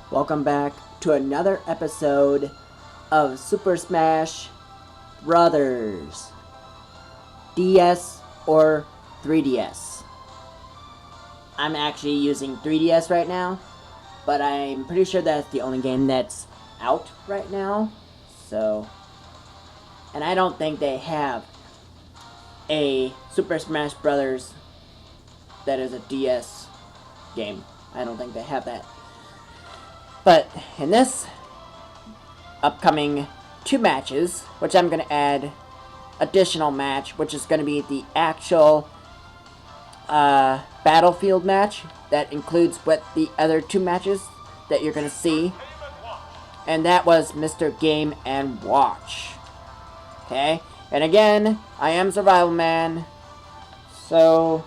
Welcome back to another episode of Super Smash Brothers. DS or 3DS. I'm actually using 3DS right now, but I'm pretty sure that's the only game that's out right now. And I don't think they have a Super Smash Brothers that is a DS game. I don't think they have that. But in this upcoming 2 matches, which I'm going to add additional match, which is going to be the actual Battlefield match that includes what the other 2 matches that you're going to see. And that was Mr. Game and Watch. Okay? And again, I am Survival Man. So,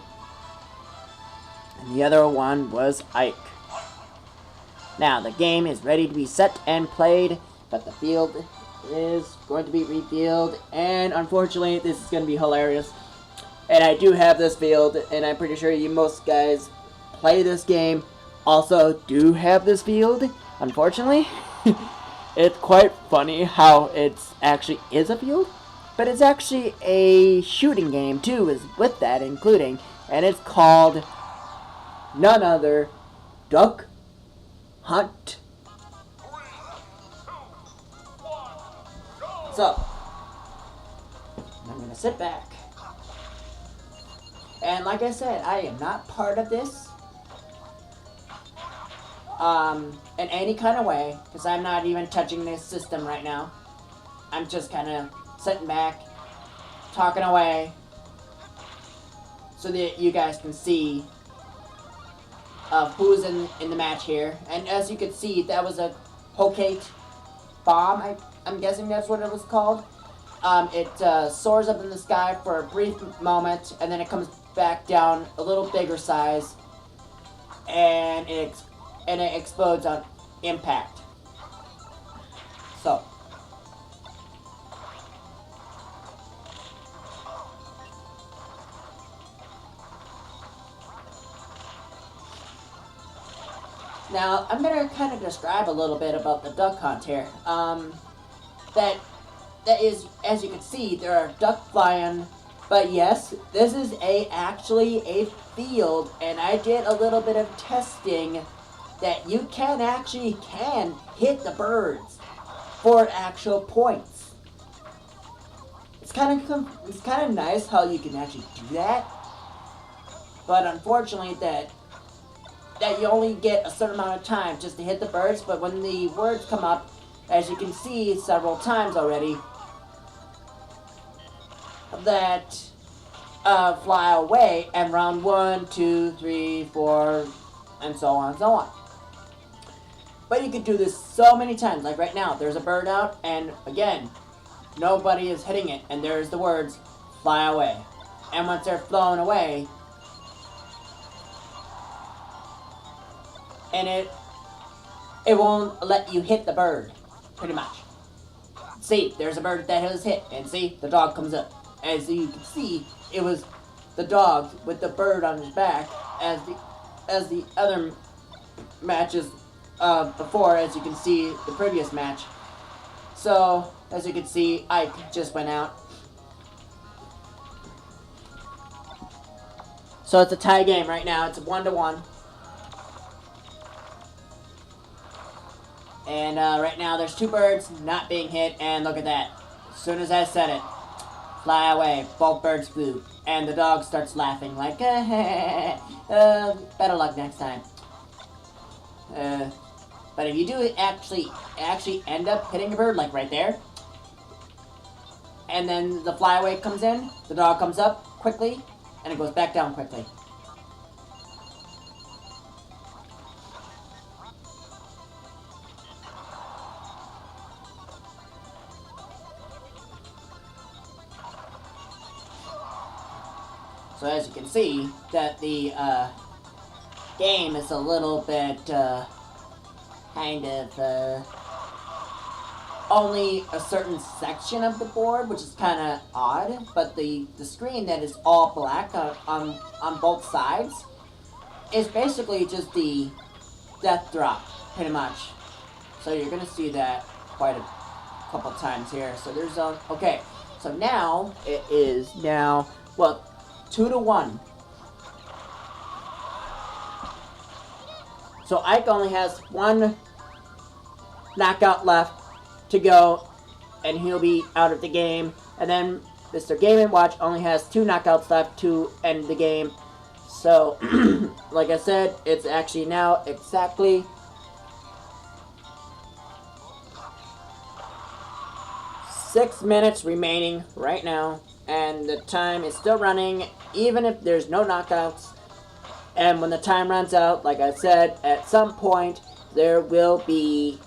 and the other one was Ike. Now, the game is ready to be set and played, but the field is going to be revealed, and unfortunately, this is going to be hilarious. And I do have this field, and I'm pretty sure you most guys play this game also do have this field, unfortunately. It's quite funny how it actually is a field, but it's actually a shooting game too, is with that including, and it's called none other Duck Hunt. So, I'm going to sit back. And like I said, I am not part of this in any kind of way, because I'm not even touching this system right now. I'm just kind of sitting back, talking away, so that you guys can see who's in the match here. And as you can see, that was a Hokate bomb. I'm guessing that's what it was called. It soars up in the sky for a brief moment, and then it comes back down a little bigger size, and it explodes on impact. So, now, I'm going to kind of describe a little bit about the duck hunt here. That is, as you can see, there are duck flying, but yes, this is actually a field, and I did a little bit of testing that you can hit the birds for actual points. It's kind of nice how you can actually do that, but unfortunately that you only get a certain amount of time just to hit the birds, but when the words come up, as you can see several times already, that fly away, and round 1, 2, 3, 4, and so on and so on. But you could do this so many times, like right now, there's a bird out, and again, nobody is hitting it, and there's the words, fly away. And once they're flown away, and it won't let you hit the bird, pretty much. See, there's a bird that was hit, and see, the dog comes up. As you can see, it was the dog with the bird on his back, as the other matches before, as you can see, the previous match. So, as you can see, Ike just went out. So it's a tie game right now, it's a 1-1. And right now there's 2 birds not being hit, and look at that. As soon as I said it, fly away, both birds flew. And the dog starts laughing like, better luck next time. But if you do actually end up hitting a bird, like right there, and then the flyaway comes in, the dog comes up quickly, and it goes back down quickly. So as you can see, that the game is a little bit kind of only a certain section of the board, which is kind of odd. But the screen that is all black on both sides is basically just the death drop. pretty much. So you're gonna see that quite a couple times here. So there's okay. So now it is now, well, 2-1. So Ike only has one knockout left to go, and he'll be out of the game. And then Mr. Game & Watch only has 2 knockouts left to end the game. So, like I said, it's actually now exactly 6 minutes remaining right now, and the time is still running, even if there's no knockouts. And when the time runs out, like I said, at some point there will be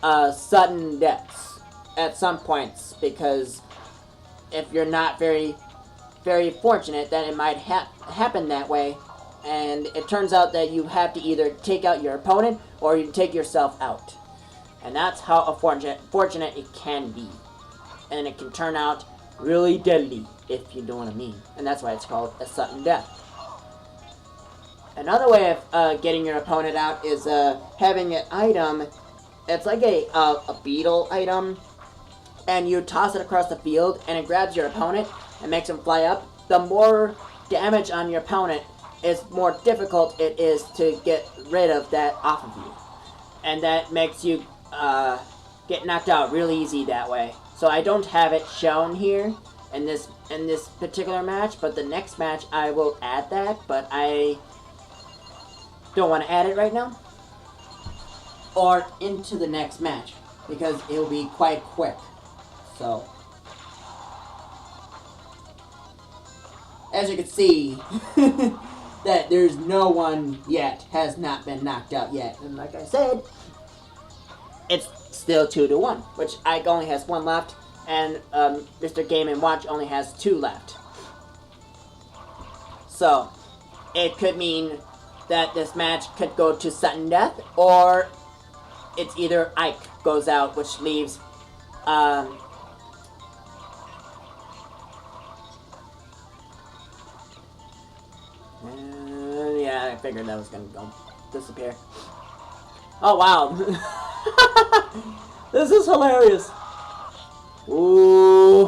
sudden deaths at some points, because if you're not very fortunate, then it might happen that way. And it turns out that you have to either take out your opponent or you take yourself out. And that's how fortunate it can be. And it can turn out really deadly, if you know what I mean. And that's why it's called a sudden death. Another way of getting your opponent out is having an item. It's like a beetle item, and you toss it across the field, and it grabs your opponent and makes him fly up. The more damage on your opponent is more difficult it is to get rid of that off of you, and that makes you get knocked out real easy that way. So I don't have it shown here in this particular match, but the next match I will add that, but I don't want to add it right now or into the next match because it'll be quite quick. So as you can see that there's no one yet has not been knocked out yet, and like I said, it's still 2-1, which Ike only has 1 left, and Mr. Game & Watch only has 2 left. So it could mean that this match could go to sudden death, or it's either Ike goes out, which leaves yeah, I figured that was gonna go disappear. Oh wow. This is hilarious. Ooh.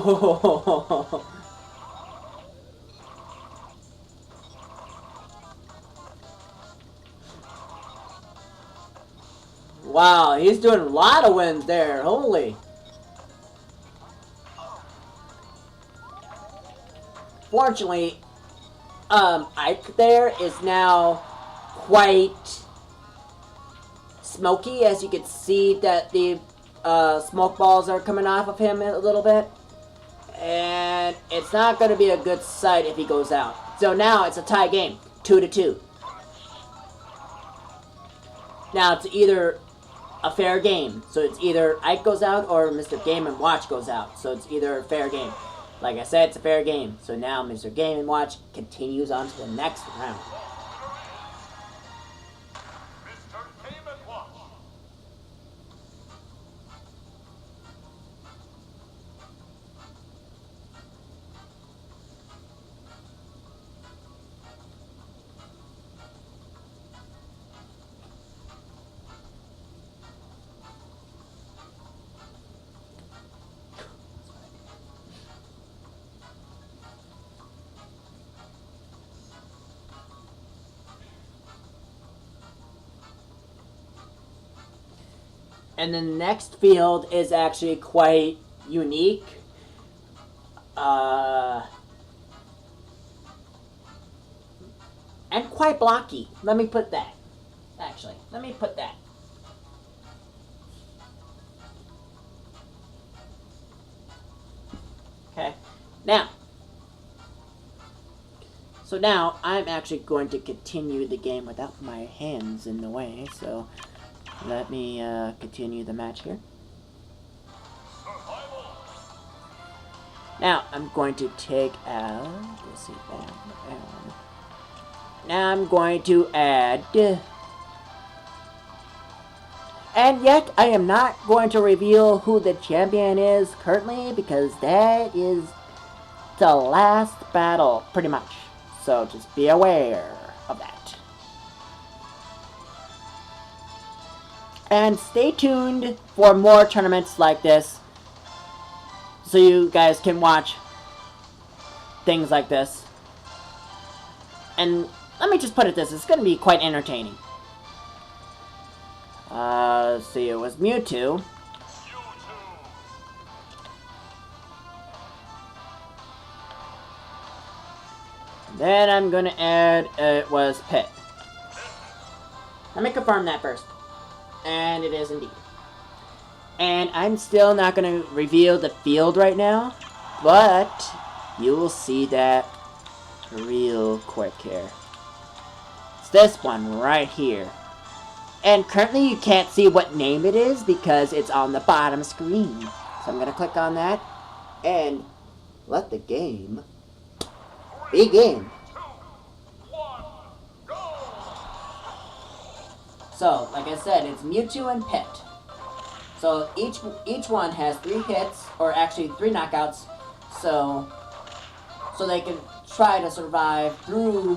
Wow, he's doing a lot of wins there. Holy. Fortunately, Ike there is now quite smoky, as you can see that the smoke balls are coming off of him a little bit, and it's not going to be a good sight if he goes out. So now it's a tie game, 2-2. Now it's either a fair game, so it's either Ike goes out or Mr. Game & Watch goes out, so it's either a fair game. Like I said, it's a fair game. So now Mr. Game & Watch continues on to the next round. And the next field is actually quite unique. And quite blocky. Let me put that. Actually, let me put that. Okay. Now. So now, I'm actually going to continue the game without my hands in the way, so let me continue the match here. Now, I'm going to take out, let's see, now I'm going to add, and yet I am not going to reveal who the champion is currently, because that is the last battle, pretty much. So just be aware of that. And stay tuned for more tournaments like this, so you guys can watch things like this. And let me just put it this, it's going to be quite entertaining. Let's see, it was Mewtwo. Then I'm going to add, it was Pit. Let me confirm that first. And it is indeed. And I'm still not going to reveal the field right now, but you will see that real quick here. It's this one right here. And currently you can't see what name it is because it's on the bottom screen. So I'm going to click on that and let the game begin. So, like I said, it's Mewtwo and Pit. So each one has 3 hits, or actually 3 knockouts, so they can try to survive through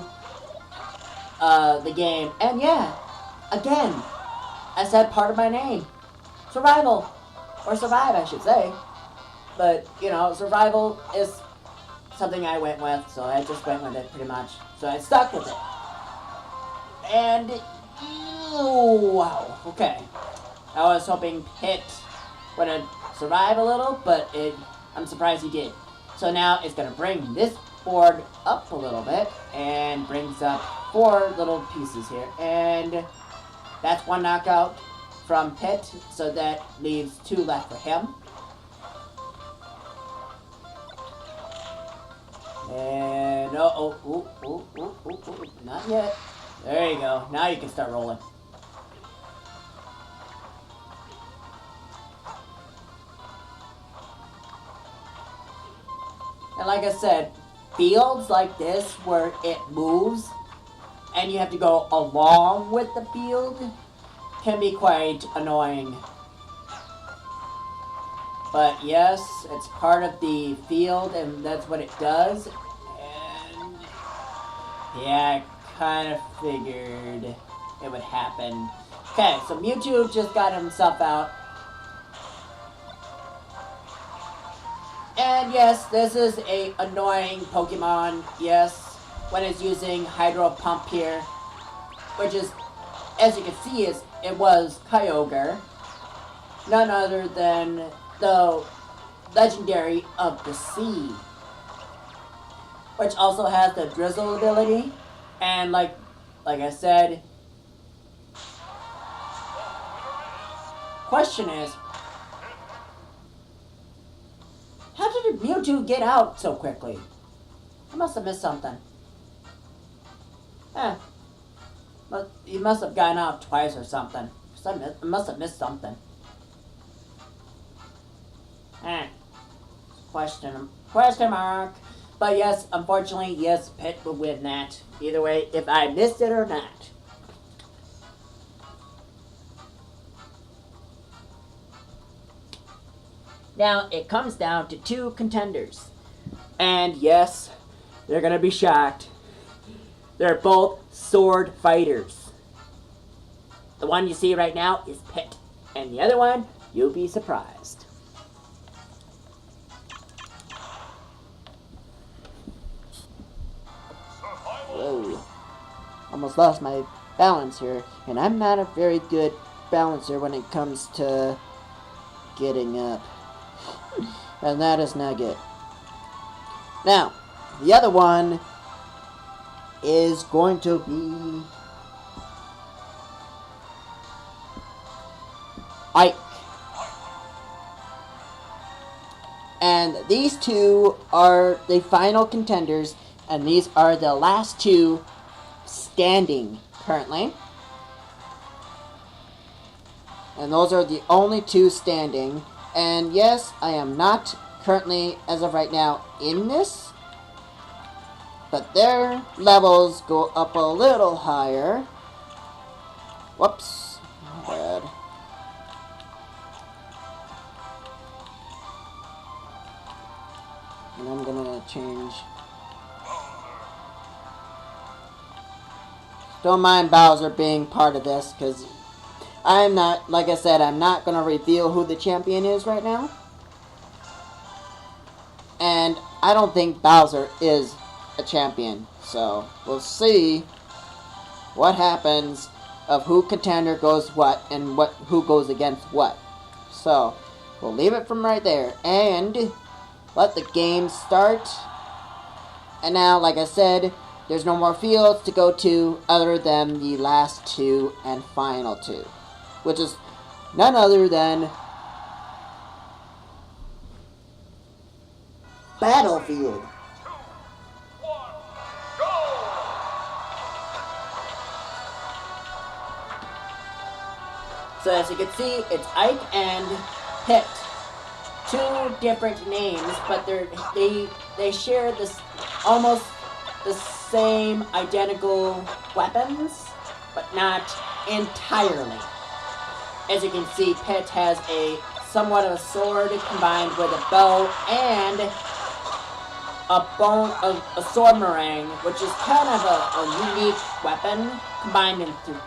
the game. And yeah, again, I said part of my name, survival, or survive, I should say. But you know, survival is something I went with, so I just went with it pretty much. So I stuck with it. And wow, okay. I was hoping Pit would survive a little, but I'm surprised he did. So now it's going to bring this board up a little bit, and brings up 4 little pieces here. And that's 1 knockout from Pit, so that leaves 2 left for him. And, not yet. There you go. Now you can start rolling. And like I said, fields like this where it moves and you have to go along with the field can be quite annoying. But yes, it's part of the field and that's what it does. And yeah, I kind of figured it would happen. Okay, so Mewtwo just got himself out. And yes, this is a annoying Pokemon, yes, when it's using Hydro Pump here, which is, as you can see, it was Kyogre, none other than the legendary of the sea, which also has the Drizzle ability, and like I said, question is, how did Mewtwo get out so quickly? I must have missed something. He must have gotten out twice or something. I must have missed something. Question mark. But yes, unfortunately, yes, Pit will win that. Either way, if I missed it or not. Now, it comes down to 2 contenders. And yes, they're gonna be shocked. They're both sword fighters. The one you see right now is Pit. And the other one, you'll be surprised. Whoa. Almost lost my balance here. And I'm not a very good balancer when it comes to getting up. And that is not good. Now, the other one is going to be Ike. And these 2 are the final contenders, and these are the last 2 standing currently. And those are the only 2 standing. And yes, I am not currently, as of right now, in this. But their levels go up a little higher. Whoops. My bad. And I'm gonna change. Don't mind Bowser being part of this, because I'm not, like I said, I'm not going to reveal who the champion is right now. And I don't think Bowser is a champion. So, we'll see what happens of who contender goes what and who goes against what. So, we'll leave it from right there and let the game start. And now, like I said, there's no more fields to go to other than the last two and final two, which is none other than Battlefield. So as you can see, it's Ike and Pit. Two different names, but they share this almost the same identical weapons, but not entirely. As you can see, Pit has a somewhat of a sword combined with a bow and a sword meringue, which is kind of a unique weapon combined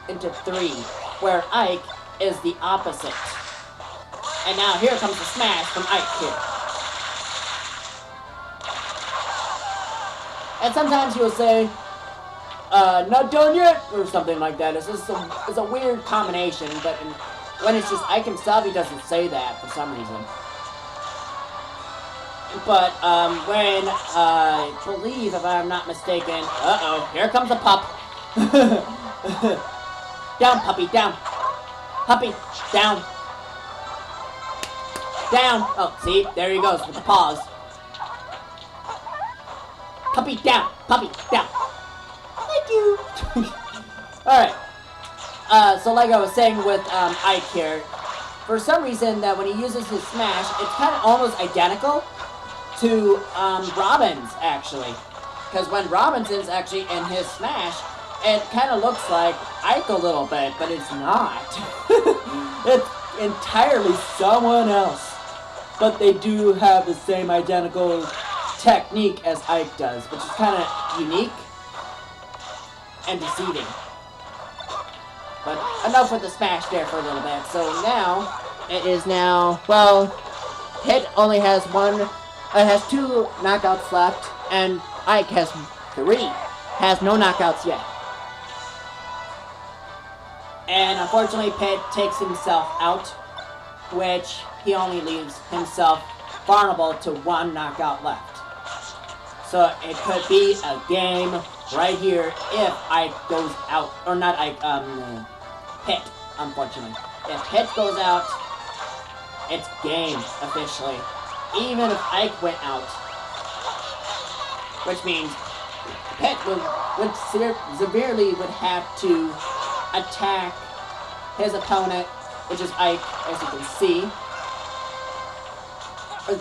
into three, where Ike is the opposite. And now here comes the smash from Ike here. And sometimes he'll say, not done yet, or something like that. It's a weird combination, but when it's just Ike himself, he doesn't say that for some reason. But when I believe, if I'm not mistaken, here comes a pup. Down, puppy, down. Puppy, down. Down. Oh, see, there he goes with the paws. Puppy, down. Puppy, down. Thank you. Alright. So like I was saying with Ike here, for some reason that when he uses his smash, it's kind of almost identical to Robin's, actually. Because when Robinson's actually in his smash, it kind of looks like Ike a little bit, but it's not. It's entirely someone else. But they do have the same identical technique as Ike does, which is kind of unique and deceiving. But enough with the smash there for a little bit. So now, it is now, well, Pit only has has two knockouts left, and Ike has three. Has no knockouts yet. And unfortunately, Pit takes himself out, which he only leaves himself vulnerable to one knockout left. So it could be a game right here if Ike goes out, or not Ike, Pit, unfortunately. If Pit goes out, it's game officially. Even if Ike went out, which means Pit would severely would have to attack his opponent, which is Ike, as you can see.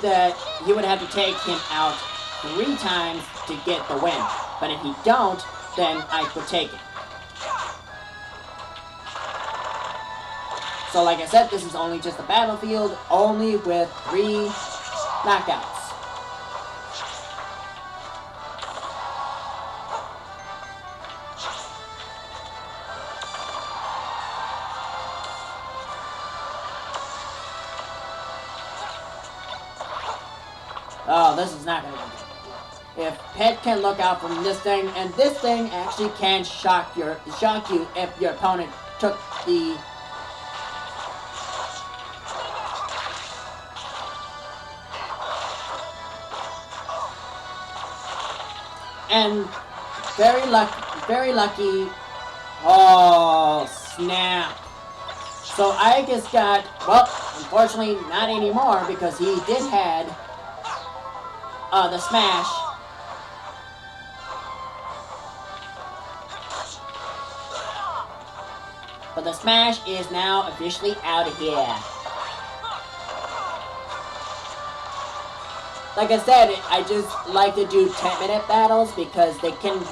That he would have to take him out 3 times to get the win. But if he don't, then Ike would take it. So like I said, this is only just a battlefield, only with 3 knockouts. Oh, this is not going to be good. If Pit can look out from this thing, and this thing actually can shock you if your opponent took the... And very lucky. Oh, snap. So Ike has got, well, unfortunately not anymore because he did had the smash. But the smash is now officially out of here. Like I said, I just like to do 10-minute battles because they can,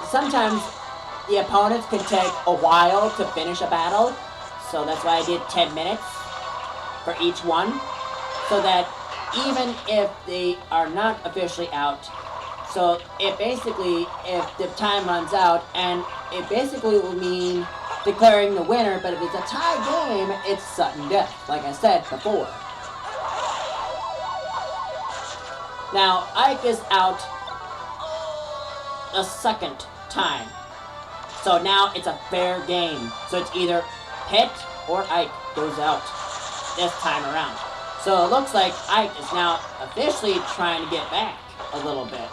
sometimes the opponents can take a while to finish a battle. So that's why I did 10 minutes for each one. So that even if they are not officially out, so it basically, if the time runs out, and it basically will mean declaring the winner, but if it's a tie game, it's sudden death, like I said before. Now, Ike is out a second time. So now it's a fair game. So it's either Pit or Ike goes out this time around. So it looks like Ike is now officially trying to get back a little bit.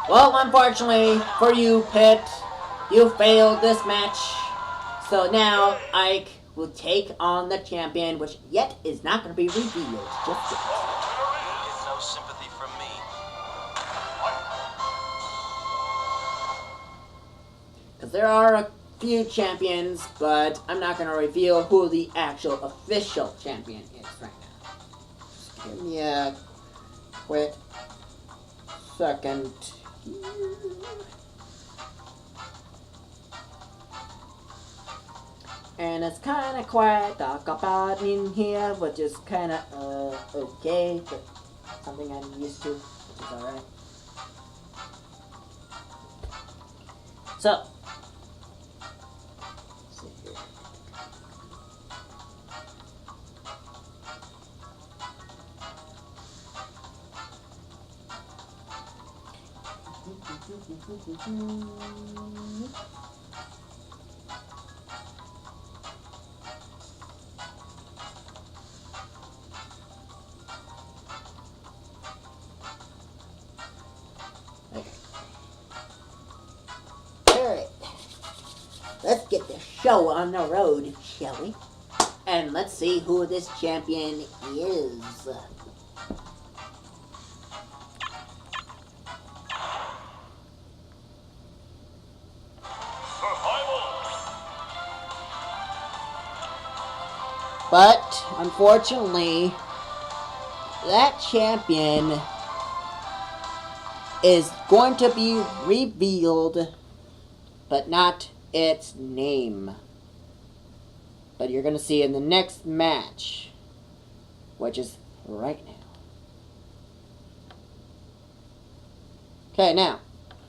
Well, unfortunately for you, Pit, you failed this match. So now Ike will take on the champion, which yet is not going to be revealed just yet. Get no sympathy from me. Because there are a few champions, but I'm not going to reveal who the actual official champion is right now. Just give me a quick second. And it's kind of quiet, talk about in here, which is kind of okay, but something I'm used to, which is alright. So, let's see here. Alright, let's get the show on the road, shall we? And let's see who this champion is. But, unfortunately, that champion is going to be revealed, but not its name. But you're going to see in the next match, which is right now. Okay, now,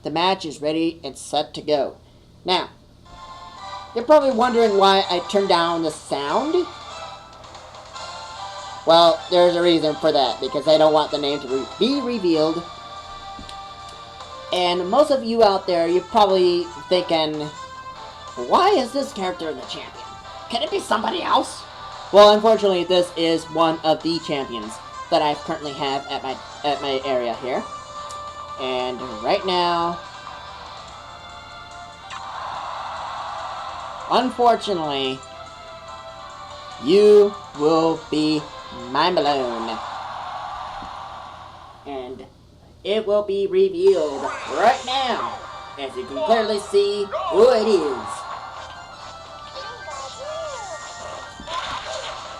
the match is ready and set to go. Now, you're probably wondering why I turned down the sound. Well, there's a reason for that, because I don't want the name to be revealed. And most of you out there, you're probably thinking, why is this character the champion? Can it be somebody else? Well, unfortunately, this is one of the champions that I currently have at my area here. And right now, unfortunately, you will be mind blown. And it will be revealed right now, as you can clearly see who it is.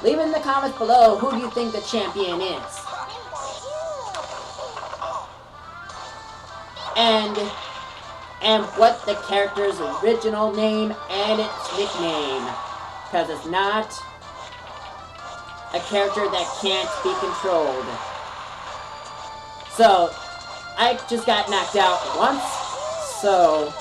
Leave in the comments below who do you think the champion is. And what the character's original name and its nickname. Because it's not a character that can't be controlled. So, I just got knocked out once, so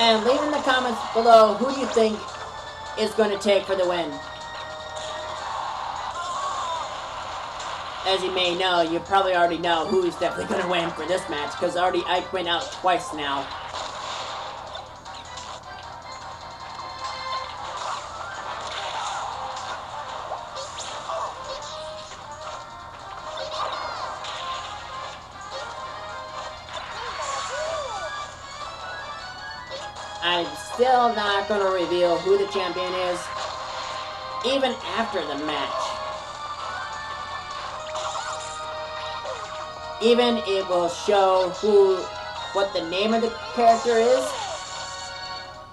And leave in the comments below who do you think is going to take for the win. As you may know, you probably already know who's definitely going to win for this match, because already Ike went out twice now. I'm still not going to reveal who the champion is, even after the match. Even it will show what the name of the character is,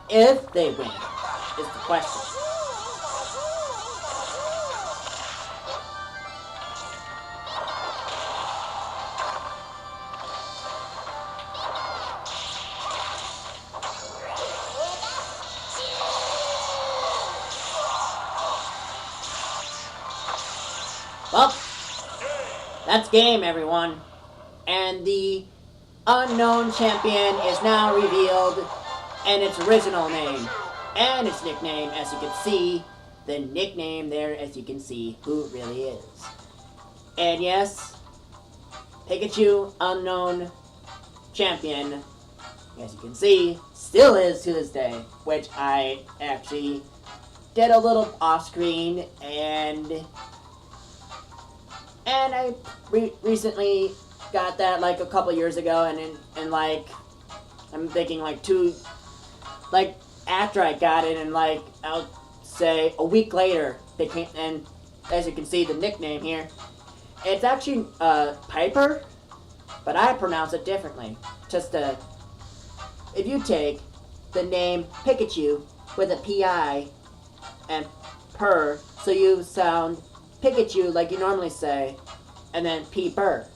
if they win, is the question. Well, that's game, everyone. And the unknown champion is now revealed, and its original name and its nickname, as you can see. The nickname there, as you can see, who it really is. And yes, Pikachu, unknown champion, as you can see, still is to this day, which I actually did a little off-screen, and I recently got that like a couple years ago, and like I'm thinking like after I got it, and like I'll say a week later they came, and as you can see the nickname here, it's actually Piper, but I pronounce it differently. If you take the name Pikachu with a P-I and per, so you sound Pikachu like you normally say, and then P-per,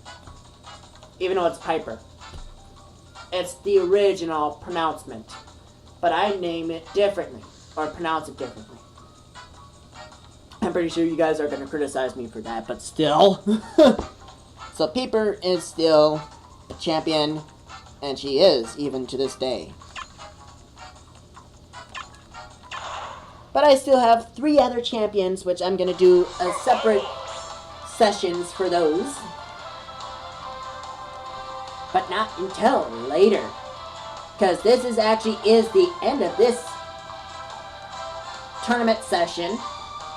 even though it's Piper. It's the original pronouncement, but I name it differently, or pronounce it differently. I'm pretty sure you guys are going to criticize me for that, but still. So Piper is still a champion, and she is, even to this day. But I still have 3 other champions, which I'm going to do a separate sessions for those. But not until later. Because this is the end of this tournament session.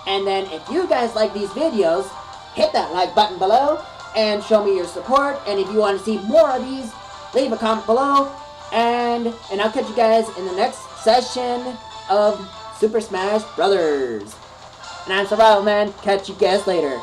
And then if you guys like these videos, hit that like button below and show me your support. And if you want to see more of these, leave a comment below. And I'll catch you guys in the next session of Super Smash Brothers. And I'm Survival Man. Catch you guys later.